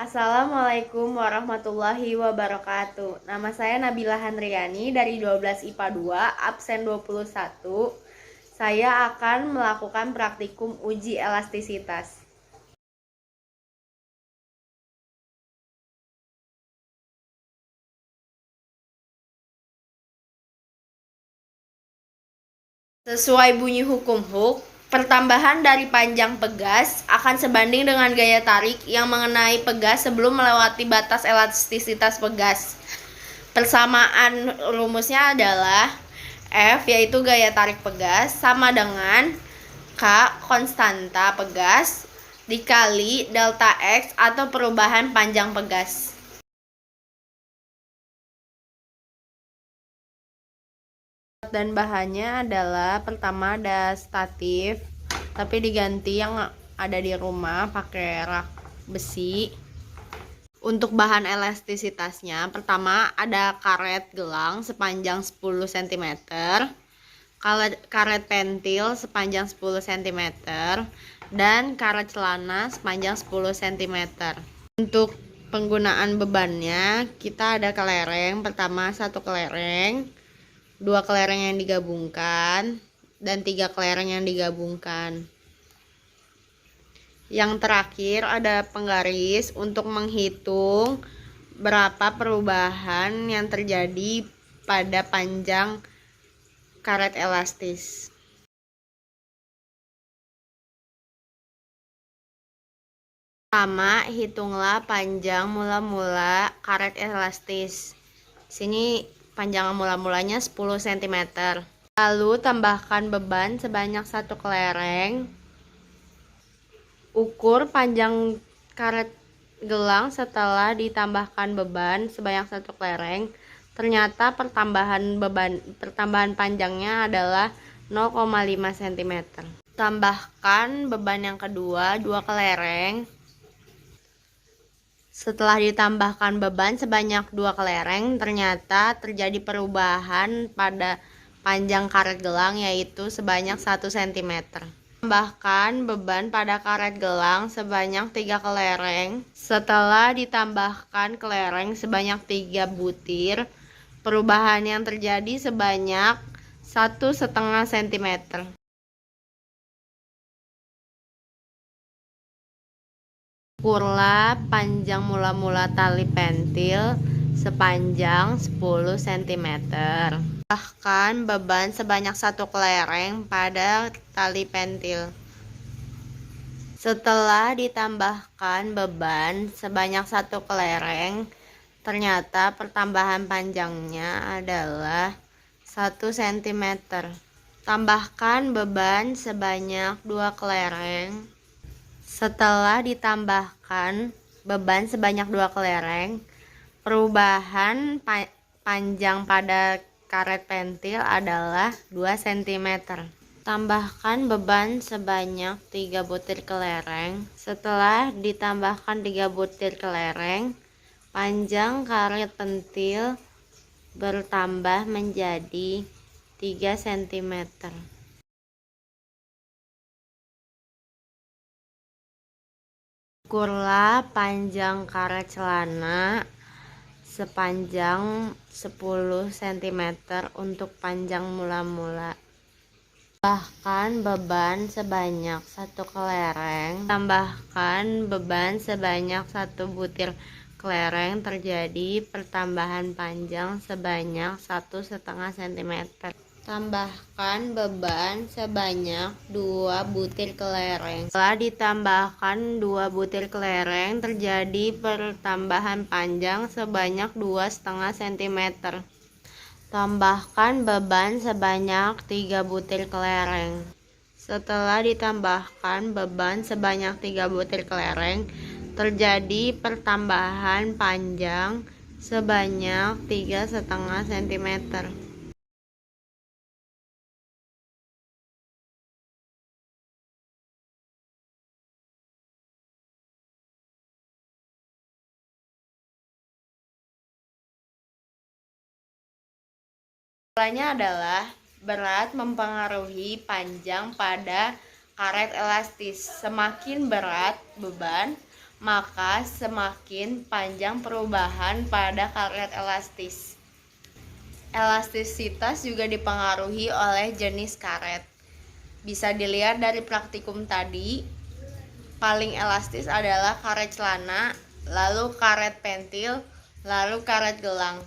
Assalamualaikum warahmatullahi wabarakatuh. Nama saya Nabila Handriani dari 12 IPA 2, absen 21. Saya akan melakukan praktikum uji elastisitas. Sesuai bunyi hukum Hooke, pertambahan dari panjang pegas akan sebanding dengan gaya tarik yang mengenai pegas sebelum melewati batas elastisitas pegas. Persamaan rumusnya adalah F, yaitu gaya tarik pegas, sama dengan K, konstanta pegas, dikali delta X atau perubahan panjang pegas. Dan bahannya adalah pertama ada statif, tapi diganti yang ada di rumah pakai rak besi. Untuk bahan elastisitasnya, pertama ada karet gelang sepanjang 10 cm, karet pentil sepanjang 10 cm, dan karet celana sepanjang 10 cm. Untuk penggunaan bebannya, kita ada kelereng, pertama satu kelereng, dua kelereng yang digabungkan, dan tiga kelereng yang digabungkan. Yang terakhir ada penggaris untuk menghitung berapa perubahan yang terjadi pada panjang karet elastis. Pertama, hitunglah panjang mula-mula karet elastis. Sini panjang mula-mulanya 10 cm. Lalu tambahkan beban sebanyak satu kelereng. Ukur panjang karet gelang setelah ditambahkan beban sebanyak satu kelereng. Ternyata pertambahan panjangnya adalah 0,5 cm. Tambahkan beban yang kedua, 2 kelereng. Setelah ditambahkan beban sebanyak 2 kelereng, ternyata terjadi perubahan pada panjang karet gelang, yaitu sebanyak 1 cm. Tambahkan beban pada karet gelang sebanyak 3 kelereng. Setelah ditambahkan kelereng sebanyak 3 butir, perubahan yang terjadi sebanyak 1,5 cm. Ukurlah panjang mula-mula tali pentil sepanjang 10 cm. Tambahkan beban sebanyak 1 kelereng pada tali pentil. Setelah ditambahkan beban sebanyak 1 kelereng, ternyata pertambahan panjangnya adalah 1 cm. Tambahkan beban sebanyak 2 kelereng. Setelah ditambahkan beban sebanyak 2 kelereng, perubahan panjang pada karet pentil adalah 2 cm. Tambahkan beban sebanyak 3 butir kelereng. Setelah ditambahkan 3 butir kelereng, panjang karet pentil bertambah menjadi 3 cm. Ukurlah panjang karet celana sepanjang 10 cm untuk panjang mula-mula. Tambahkan beban sebanyak 1 kelereng. Tambahkan beban sebanyak 1 butir kelereng, terjadi pertambahan panjang sebanyak 1,5 cm. Tambahkan beban sebanyak 2 butir kelereng. Setelah ditambahkan 2 butir kelereng, terjadi pertambahan panjang sebanyak 2,5 cm. Tambahkan beban sebanyak 3 butir kelereng. Setelah ditambahkan beban sebanyak 3 butir kelereng, terjadi pertambahan panjang sebanyak 3,5 cm. Polanya adalah berat mempengaruhi panjang pada karet elastis. Semakin berat beban, maka semakin panjang perubahan pada karet elastis. Elastisitas juga dipengaruhi oleh jenis karet. Bisa dilihat dari praktikum tadi, paling elastis adalah karet celana, lalu karet pentil, lalu karet gelang.